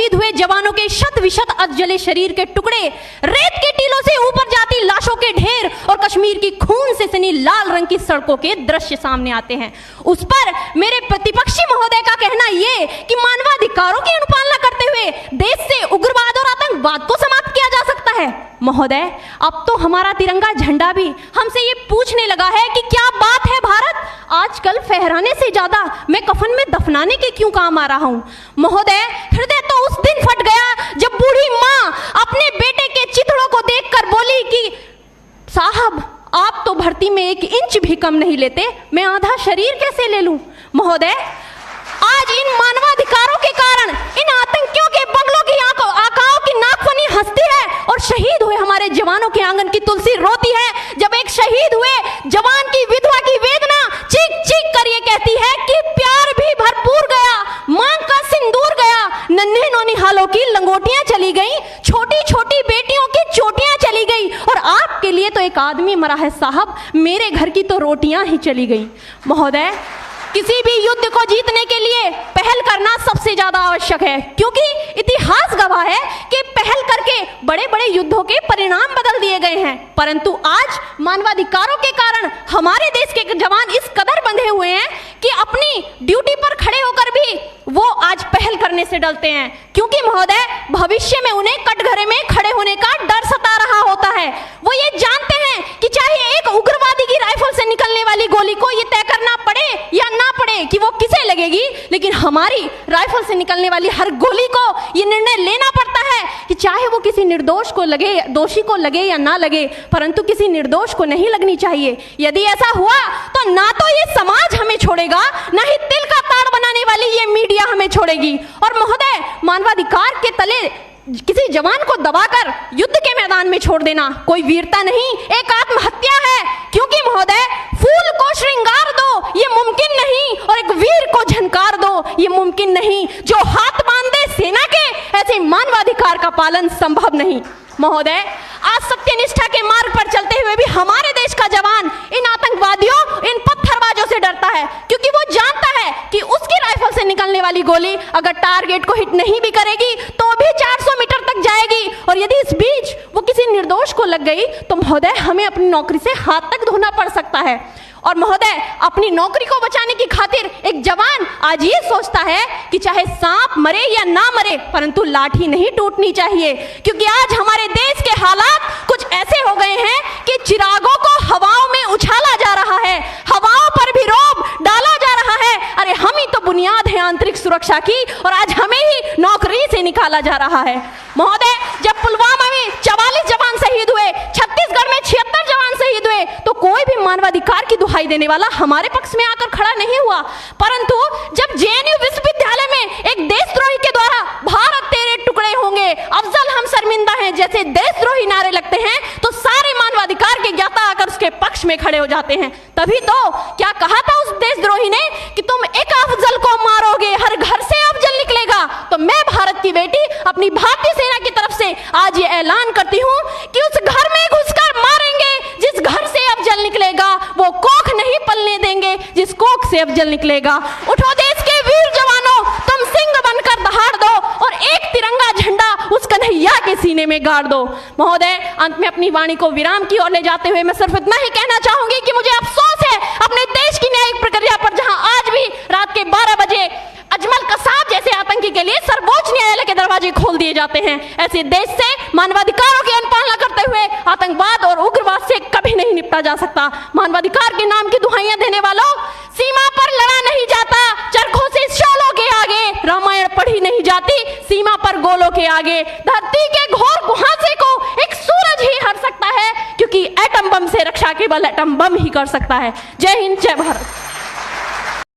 शहीद हुए जवानों के शत विशत अधजले शरीर के टुकड़े, रेत के टीलों से ऊपर जाती लाशों के ढेर और कश्मीर की खून से सनी लाल रंग की सड़कों के दृश्य सामने आते हैं। उस पर मेरे प्रतिपक्षी महोदय का कहना ये कि मानवाधिकारों की अनुपालना करते हुए देश से उग्रवाद और आतंकवाद को समाप्त किया जा सकता है। महोदय, अब तो हमारा तिरंगा झंडा भी हमसे ये पूछने लगा है कि क्या बात है भारत, आजकल फहराने से ज्यादा मैं कफन में दफनाने के क्यों काम आ रहा हूं। महोदय, हृदय तो उस दिन फट गया जब बूढ़ी मां अपने बेटे के चिथड़ों को देखकर बोली कि साहब, आप तो भर्ती में 1 इंच भी कम नहीं लेते, मैं आधा शरीर कैसे ले लूं। महोदय, आज इन मानवाधिकारों के कारण इन आतंकियों के बंगलों की आकाओं की नाकफनी हंसती है और शहीद हुए हमारे जवानों के आंगन की तुलसी रोती है। जब एक शहीद हुए जवान की विधवा की वेदना चीख चीख कर ये कहती है कि प्यार भी भरपूर गया, मांग का सिंदूर गया, नन्हे नौनिहालों की लंगोटियां चली गई, छोटी छोटी बेटियों की चोटियां चली गई और आपके लिए तो एक आदमी मरा है साहब, मेरे घर की तो रोटियां ही चली गई। महोदय, किसी भी युद्ध को जीतने के लिए पहल करना सबसे ज्यादा आवश्यक है, क्योंकि इतिहास गवाह है कि पहल करके बड़े बड़े युद्धों के परिणाम बदल दिए गए हैं। परंतु आज मानवाधिकारों के कारण हमारे देश के जवान इस कदर बंधे हुए हैं कि अपनी ड्यूटी पर खड़े होकर भी वो आज पहल करने से डरते हैं, क्योंकि महोदय भविष्य में उन्हें कटघरे में खड़े होने का डर सता रहा होता है। वो ये जानते हैं कि चाहे एक उग्रवादी की राइफल से निकलने वाली गोली को ये तय करना पड़े या ना पड़े कि वो किसे लगेगी, लेकिन हमारी राइफल से निकलने वाली हर गोली को ये निर्णय लेना पड़ता है कि चाहे वो किसी निर्दोष को लगे, दोषी को लगे या ना लगे, परंतु किसी निर्दोष को नहीं लगनी चाहिए। यदि ऐसा हुआ तो ना तो ये समाज हमें छोड़ेगा, ना ही तिल का ताड़ बनाने वाली ये मीडिया हमें छोड़ेगी। और महोदय, मानवाधिकार के तले किसी जवान को दबाकर युद्ध के मैदान में छोड़ देना कोई वीरता नहीं, एक आत्महत्या है। क्योंकि महोदय, फूल को श्रृंगार दो ये मुमकिन नहीं और एक वीर को झनकार दो ये मुमकिन नहीं। जो हाथ बांध दे सेना के, ऐसे मानवाधिकार का पालन संभव नहीं। महोदय, आज सत्यनिष्ठा के मार्ग पर चलते हुए भी हमारे देश का जवान इन आतंकवादियों, इन पत्थरबाजों से डरता है, क्योंकि वो जानता है कि उसकी राइफल से निकलने वाली गोली अगर टारगेट को हिट नहीं भी करेगी तो भी 400 मीटर तक जाएगी, और यदि इस बीच वो किसी निर्दोष को लग गई तो महोदय हमें अपनी नौकरी से हाथ तक धोना पड़ सकता है। और महोदय, अपनी नौकरी को बचाने की खातिर एक जवान आज ये सोचता है कि चाहे सांप मरे या ना मरे, परंतु लाठी नहीं टूटनी चाहिए, क्योंकि आज हमारे देश के हालात कुछ ऐसे हो गए हैं कि चिरागों को हवाओं में उछाला जा रहा है, हवाओं पर भी रोब डाला जा रहा है। अरे हम ही तो बुनियाद है आंतरिक सुरक्षा की, और आज हमें ही नौकरी से निकाला जा रहा है। महोदय, जब पुलवामा में 44 जवान शहीद हुए, छत्तीसगढ़ में 76 जवान शहीद हुए, तो कोई भी मानवाधिकार की दुहाई देने वाला हमारे पक्ष में आकर खड़ा नहीं हुआ। परंतु जब जेएनयू विश्वविद्यालय में एक देशद्रोही के द्वारा भारत तेरे टुकड़े होंगे, अफजल हम शर्मिंदा हैं जैसे देशद्रोही नारे लगते हैं, तो सारे मानवाधिकार के ज्ञाता आकर उसके पक्ष में खड़े हो जाते हैं। तभी तो क्या कहा था उस देशद्रोही ने कि तुम एक अफजल को मारोगे, हर घर से अफजल निकलेगा। तो मैं भारत की बेटी अपनी भारतीय सेना की तरफ से आज ये ऐलान करती हूँ कि उस घर में घुसकर मारेंगे जिस घर से अफजल निकलेगा, वो कोख नहीं पलने देंगे जिस कोख से अफजल निकलेगा। उठो देश के वीर जवानों, तुम सिंह बनकर दहाड़ दो और एक तिरंगा झंडा उस कन्हैया के सीने में गाड़ दो। महोदय, अंत में अपनी वाणी को विराम की ओर ले जाते हुए मैं सिर्फ इतना ही कहना चाहूंगी कि मुझे अफसोस है अपने देश की न्यायिक प्रक्रिया पर, जहां आज भी रात के 12 बजे अजमल कसाब जैसे आतंकी के लिए सर्वोच्च न्यायालय के दरवाजे खोल दिए जाते हैं। ऐसे देश से मानवाधिकारों की अनुपालना करते हुए आतंकवाद और उग्रवाद से कभी नहीं निपटा जा सकता। मानवाधिकार के नाम की दुहाइयां देने वालों, सीमा पर लड़ा नहीं जाता, चरखों से शोलों के आगे रामायण पढ़ी नहीं जाती, सीमा पर गोलों के आगे धरती के घोर कुहासे को एक सूरज ही हर सकता है, क्योंकि एटम बम से रक्षा केवल एटम बम ही कर सकता है। जय हिंद, जय भारत।